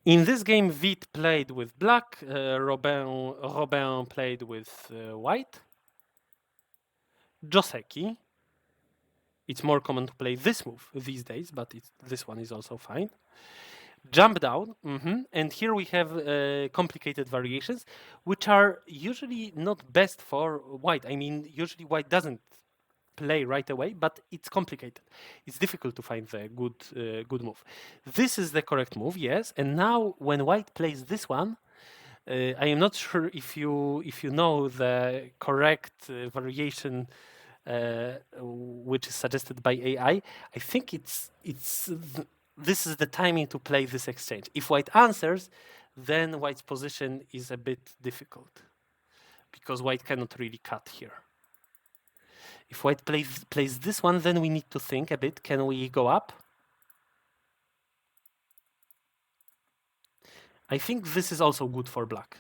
In this game, Vit played with black, Robin played with white, Joseki. It's more common to play this move these days, but this one is also fine. Jump down, and here we have complicated variations, which are usually not best for white. I mean, usually white doesn't play right away, but it's complicated. It's difficult to find the good move. This is the correct move, yes. And now, when white plays this one, I am not sure if you know the correct variation which is suggested by AI. I think this is the timing to play this exchange. If white answers, then white's position is a bit difficult because white cannot really cut here. If white plays this one, then we need to think a bit. Can we go up? I think this is also good for black.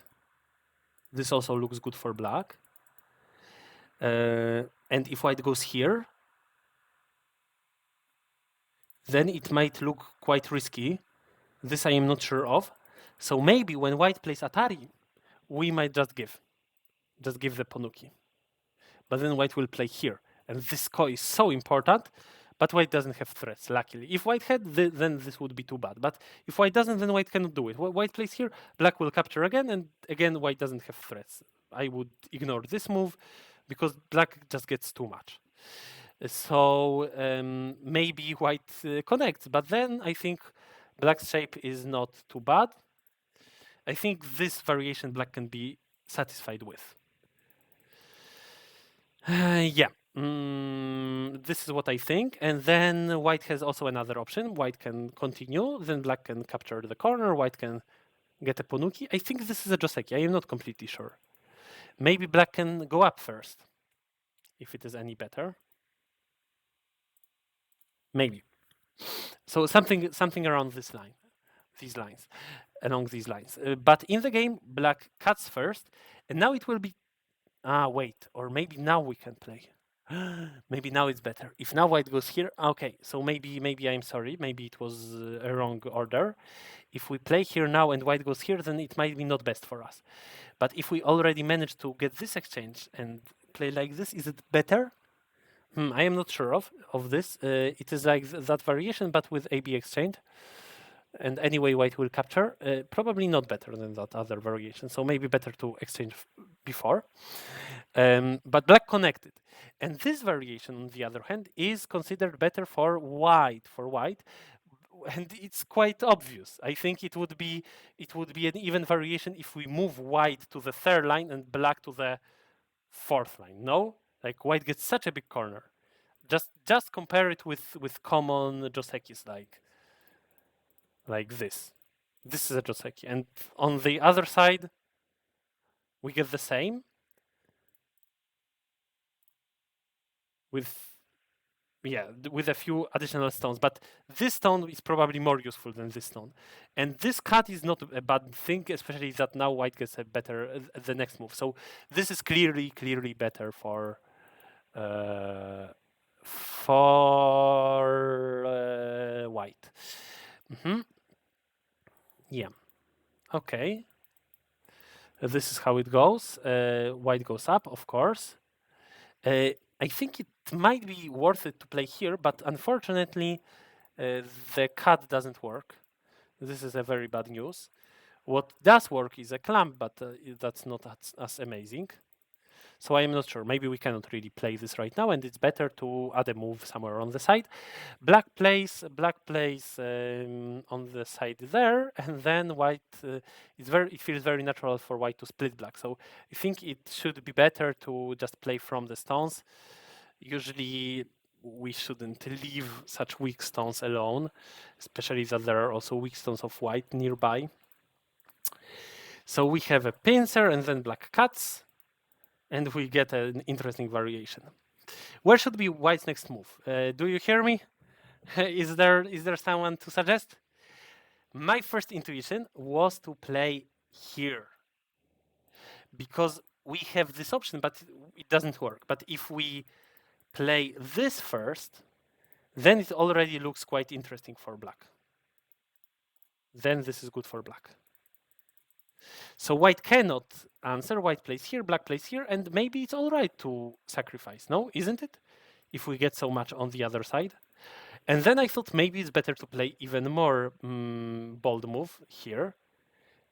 This also looks good for black. And if white goes here, then it might look quite risky. This I am not sure of. So maybe when white plays Atari, we might just give the Ponuki. But then white will play here. And this ko is so important, but white doesn't have threats, luckily. If white had, then this would be too bad. But if white doesn't, then white cannot do it. White plays here, black will capture again, and again, white doesn't have threats. I would ignore this move, because black just gets too much. So maybe white connects, but then I think black's shape is not too bad. I think this variation black can be satisfied with. Yeah, this is what I think. And then white has also another option. White can continue, then black can capture the corner, white can get a Ponuki. I think this is a Joseki. I am not completely sure. Maybe black can go up first, if it is any better. Maybe. So something around this line, along these lines. But in the game, black cuts first, and now it will be. Wait, or maybe now we can play. Maybe now it's better. If now white goes here, okay. So maybe I'm sorry. Maybe it was a wrong order. If we play here now and white goes here, then it might be not best for us. But if we already managed to get this exchange and play like this, is it better? I am not sure of this. It is like that variation, but with AB exchange. And anyway, white will capture. Probably not better than that other variation. So maybe better to exchange before. But black connected. And this variation, on the other hand, is considered better for white. And it's quite obvious. I think it would be an even variation if we move white to the third line and black to the fourth line. No? Like white gets such a big corner. Just compare it with common Josekis like this. This is a Joseki. And on the other side, we get the same with a few additional stones. But this stone is probably more useful than this stone. And this cut is not a bad thing, especially that now white gets a better the next move. So this is clearly better for white. Yeah. Okay. This is how it goes. White goes up, of course. I think it might be worth it to play here, but unfortunately, the cut doesn't work. This is a very bad news. What does work is a clamp, but that's not as amazing. So I am not sure. Maybe we cannot really play this right now, and it's better to add a move somewhere on the side. Black plays on the side there, and then white. It feels very natural for white to split black. So I think it should be better to just play from the stones. Usually, we shouldn't leave such weak stones alone, especially that there are also weak stones of white nearby. So we have a pincer, and then black cuts. And we get an interesting variation. Where should be white's next move? Do you hear me? Is there someone to suggest? My first intuition was to play here, because we have this option, but it doesn't work. But if we play this first, then it already looks quite interesting for black. then this is good for black. So white cannot answer. White plays here, black plays here, and maybe it's all right to sacrifice. No, isn't it? If we get so much on the other side. And then I thought maybe it's better to play even more bold move here.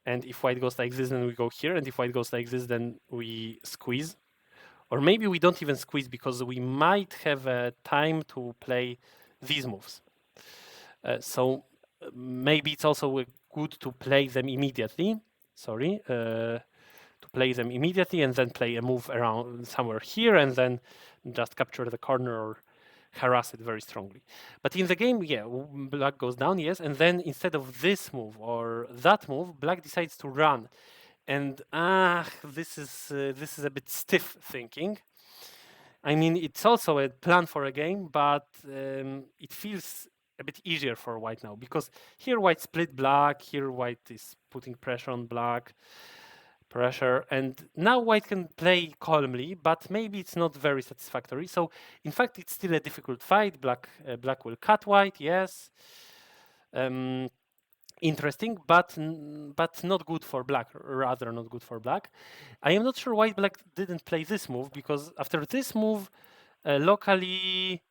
And if white goes like this, then we go here. And if white goes like this, then we squeeze. Or maybe we don't even squeeze because we might have time to play these moves. So maybe it's also good to play them immediately. Sorry. To play them immediately and then play a move around somewhere here and then just capture the corner or harass it very strongly. But in the game, yeah, black goes down, yes, and then instead of this move or that move, black decides to run. And this is a bit stiff thinking. I mean, it's also a plan for a game, but it feels a bit easier for white now because here white split black, here white is putting pressure on black, and now white can play calmly, but maybe it's not very satisfactory. So in fact, it's still a difficult fight. Black will cut white, yes. Interesting, but not good for black. Rather, not good for black. I am not sure why black didn't play this move because after this move, locally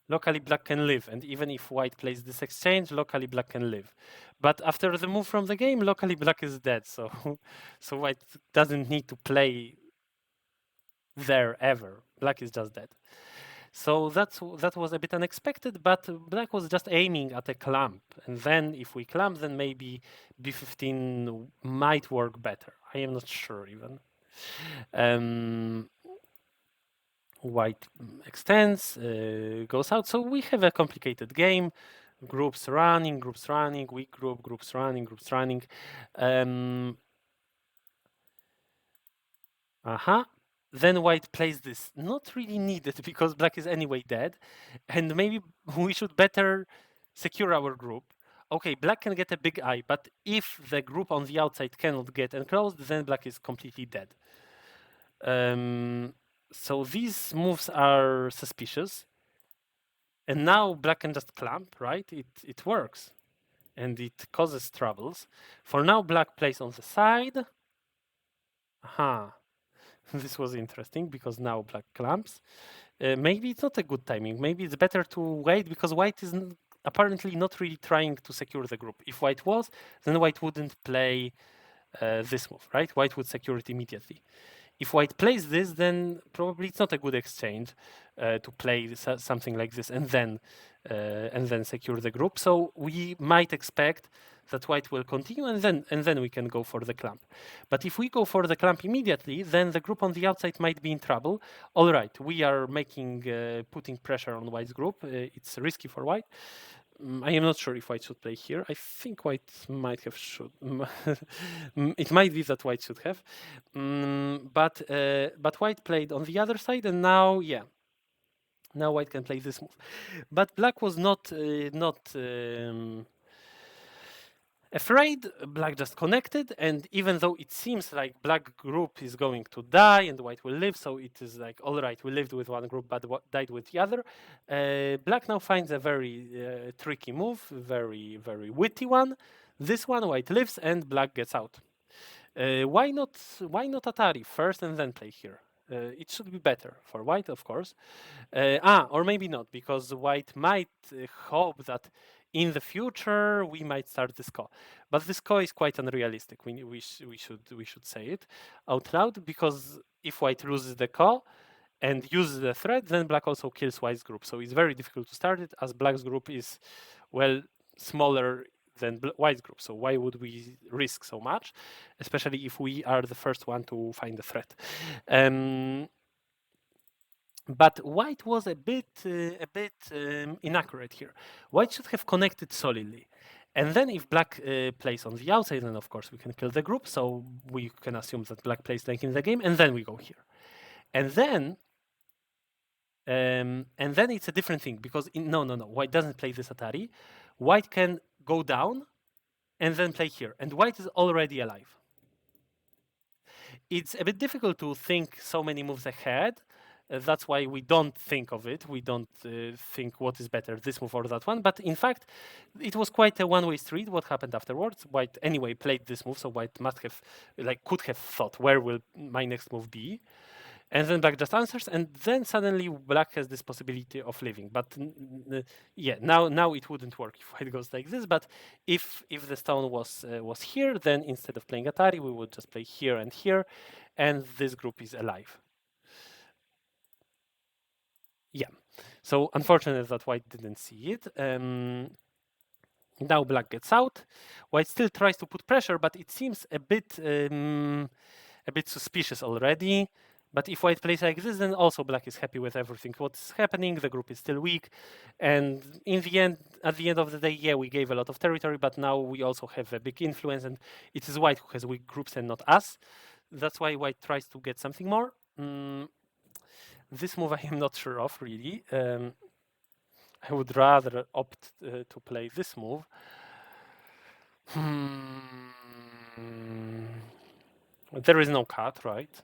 black can live, and even if white plays this exchange, locally black can live. But after the move from the game, locally black is dead, so so white doesn't need to play there ever. Black is just dead. So that was a bit unexpected, but black was just aiming at a clamp, and then if we clamp, then maybe b15 might work better. I am not sure even. White extends, goes out. So we have a complicated game. Groups running, weak group, groups running, groups running. Then white plays this. Not really needed because black is anyway dead. And maybe we should better secure our group. Okay, black can get a big eye, but if the group on the outside cannot get enclosed, then black is completely dead. So these moves are suspicious. And now black can just clamp, right? It works. And it causes troubles. For now, black plays on the side. This was interesting because now black clamps. Maybe it's not a good timing. Maybe it's better to wait because white is apparently not really trying to secure the group. If white was, then white wouldn't play this move, right? White would secure it immediately. If white plays this, then probably it's not a good exchange to play something like this and then secure the group. So we might expect that white will continue and then we can go for the clamp. But if we go for the clamp immediately, then the group on the outside might be in trouble. All right, we are putting pressure on white's group. It's risky for white. I am not sure if white should play here. I think white might have should. It might be that white should have, but white played on the other side, and now now white can play this move. But black was not afraid. Black just connected, and even though it seems like black group is going to die and white will live, so it is like, all right, we lived with one group but died with the other. Black now finds a very tricky move, very witty one. This one, white lives and black gets out. Why not Atari first and then play here? It should be better for white, of course. Or maybe not, because white might hope that in the future we might start this call, but this call is quite unrealistic. We should say it out loud, because if white loses the call and uses the threat, then black also kills white's group. So it's very difficult to start it, as black's group is, well, smaller than white's group. So why would we risk so much, especially if we are the first one to find the threat? But white was a bit inaccurate here. White should have connected solidly. And then if black plays on the outside, then of course we can kill the group. So we can assume that black plays like in the game, and then we go here. And then it's a different thing, because no, white doesn't play this Atari. White can go down and then play here, and white is already alive. It's a bit difficult to think so many moves ahead, That's why we don't think of it. We don't think what is better, this move or that one. But in fact, it was quite a one-way street. What happened afterwards? White anyway played this move, so White must have, could have thought, where will my next move be? And then Black just answers, and then suddenly Black has this possibility of living. But yeah, now it wouldn't work if White goes like this. But if the stone was here, then instead of playing Atari, we would just play here, and this group is alive. Yeah. So unfortunate that White didn't see it. Now Black gets out. White still tries to put pressure, but it seems a bit suspicious already. But if White plays like this, then also Black is happy with everything. What's happening? The group is still weak, and in the end, at the end of the day, yeah, we gave a lot of territory, but now we also have a big influence, and it is White who has weak groups and not us. That's why White tries to get something more. This move I am not sure of really. I would rather opt to play this move. There is no cut, right?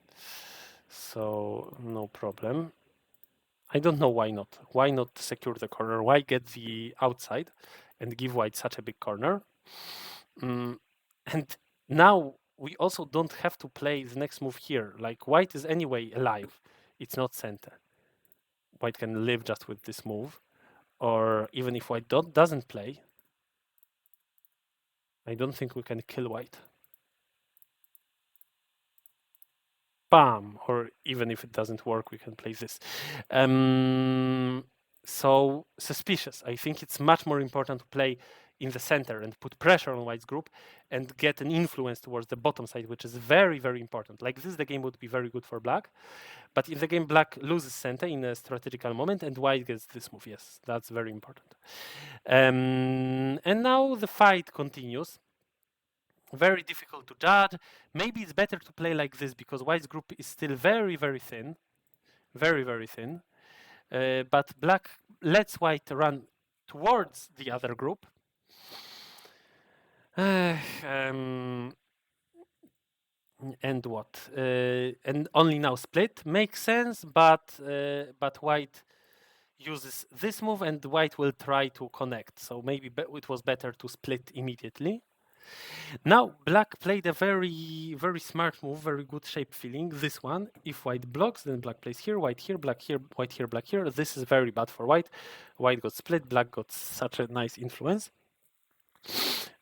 So no problem. I don't know why not. Why not secure the corner? Why get the outside and give White such a big corner? And now we also don't have to play the next move here. Like White is anyway alive. It's not center. White can live just with this move. Or even if White doesn't play, I don't think we can kill White. Bam! Or even if it doesn't work, we can play this. So suspicious. I think it's much more important to play in the center and put pressure on White's group and get an influence towards the bottom side, which is very, very important. Like this, the game would be very good for Black. But in the game, Black loses center in a strategical moment and White gets this move. Yes, that's very important. And now the fight continues. Very difficult to judge. Maybe it's better to play like this because White's group is still very, very thin. Very, very thin. But Black lets White run towards the other group. And what? And only now split makes sense, but White uses this move and White will try to connect. So maybe it was better to split immediately. Now Black played a very, very smart move, very good shape filling. This one, if White blocks, then Black plays here, White here, Black here, White here, Black here. This is very bad for White. White got split, Black got such a nice influence.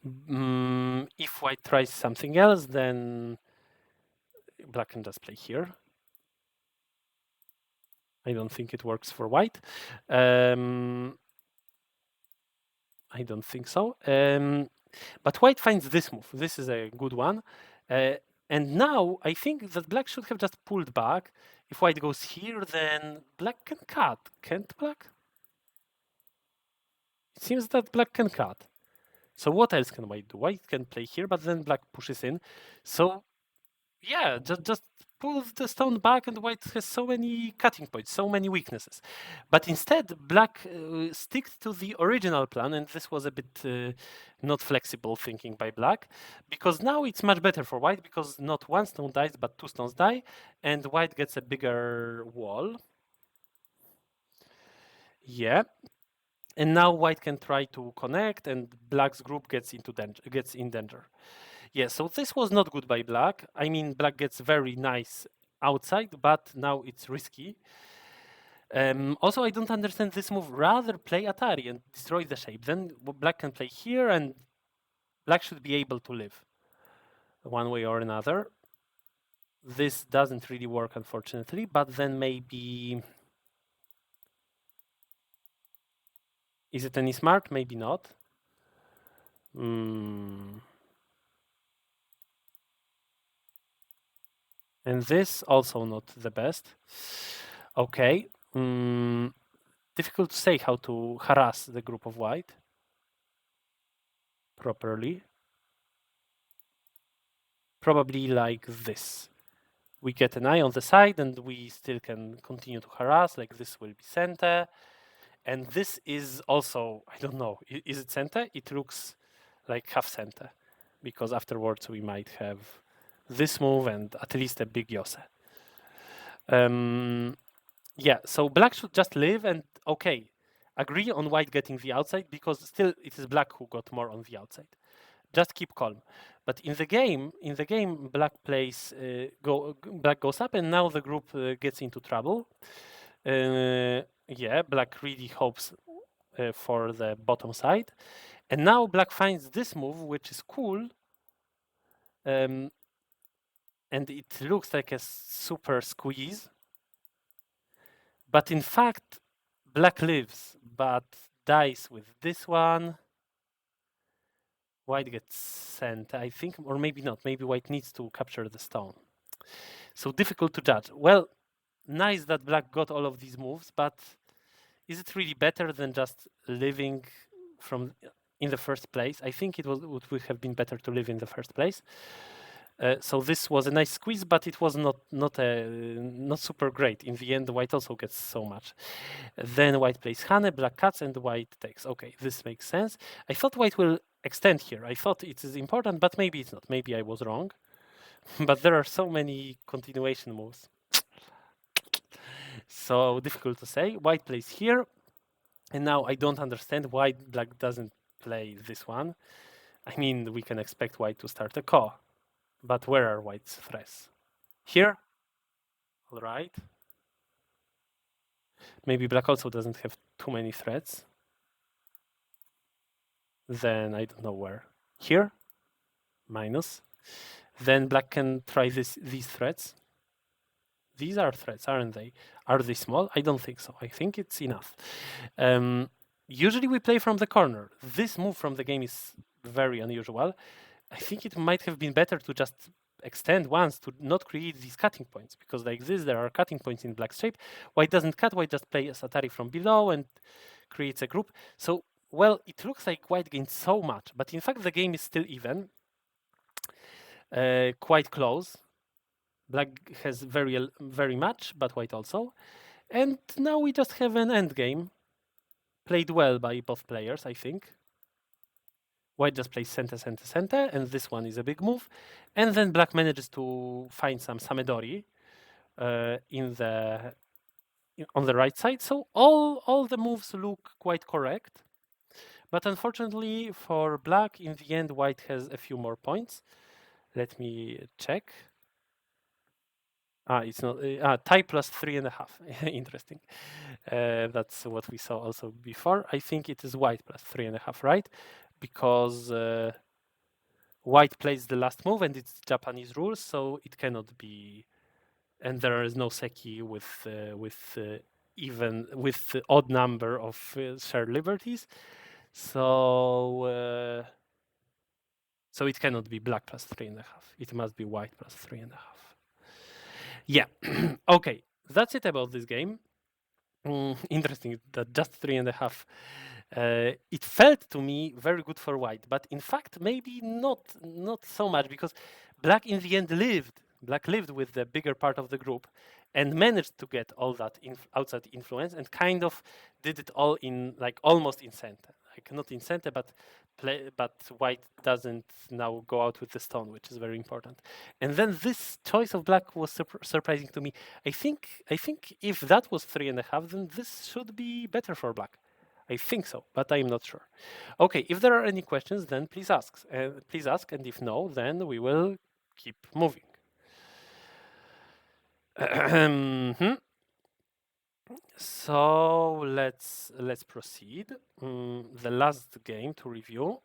If White tries something else, then Black can just play here. I don't think it works for White. I don't think so. But White finds this move. This is a good one. And now I think that Black should have just pulled back. If White goes here, then Black can cut. Can't Black? It seems that Black can cut. So what else can White do? White can play here, but then Black pushes in. So yeah, just pull the stone back, and White has so many cutting points, so many weaknesses. But instead, Black sticks to the original plan, and this was a bit not flexible thinking by Black, because now it's much better for White, because not one stone dies, but two stones die, and White gets a bigger wall. Yeah. And now White can try to connect, and Black's group gets in danger. Yeah, so this was not good by Black. I mean, Black gets very nice outside, but now it's risky. Also, I don't understand this move. Rather play Atari and destroy the shape. Then Black can play here, and Black should be able to live one way or another. This doesn't really work, unfortunately, but then maybe... Is it any smart? Maybe not. And this also not the best. Okay. Difficult to say how to harass the group of White properly. Probably like this. We get an eye on the side and we still can continue to harass, like this will be center. And this is also, I don't know, is it center? It looks like half center, because afterwards we might have this move and at least a big Yose. Yeah, so black should just live and okay, agree on white getting the outside because still it is black who got more on the outside. Just keep calm. But in the game, black plays black goes up, and now the group gets into trouble. Yeah, black really hopes for the bottom side, and now black finds this move, which is cool, um, and it looks like a super squeeze. But in fact, black lives, but dies with this one. White gets sent, I think, or maybe not. Maybe white needs to capture the stone. So difficult to judge. Well, nice that black got all of these moves, but is it really better than just living from in the first place? I think it would have been better to live in the first place. So this was a nice squeeze, but it was not super great. In the end, white also gets so much. Then white plays Hane, black cuts, and white takes. Okay, this makes sense. I thought white will extend here. I thought it is important, but maybe it's not. Maybe I was wrong. But there are so many continuation moves. So difficult to say. White plays here, and now I don't understand why black doesn't play this one. I mean, we can expect white to start a ko, but where are white's threats? Here? All right. Maybe black also doesn't have too many threats. Then I don't know where. Here? Minus. Then black can try these threats. These are threats, aren't they? Are they small? I don't think so. I think it's enough. Usually we play from the corner. This move from the game is very unusual. I think it might have been better to just extend once to not create these cutting points, because like this, there are cutting points in black shape. White doesn't cut, white just plays Atari from below and creates a group. So, well, it looks like white gained so much, but in fact the game is still even, quite close. Black has very much, but white also. And now we just have an end game, played well by both players, I think. White just plays center, center, center, and this one is a big move. And then black manages to find some Samedori on the right side. So all the moves look quite correct. But unfortunately for black, in the end, white has a few more points. Let me check. It's not tie plus 3.5. Interesting. That's what we saw also before. I think it is white plus 3.5, right? Because white plays the last move and it's Japanese rules, so it cannot be. And there is no seki even with the odd number of shared liberties. So so it cannot be black plus 3.5. It must be white plus 3.5. Yeah. Okay, that's it about this game. Interesting that just 3.5. It felt to me very good for white, but in fact maybe not so much, because black in the end lived. Black lived with the bigger part of the group and managed to get all that outside influence and kind of did it all in like almost in center. Like not in center, but white doesn't now go out with the stone, which is very important. And then this choice of black was surprising to me. I think if that was 3.5, then this should be better for black. I think so, but I'm not sure. Okay, if there are any questions, then please ask. Please ask, and if no, then we will keep moving. So let's proceed. The last game to review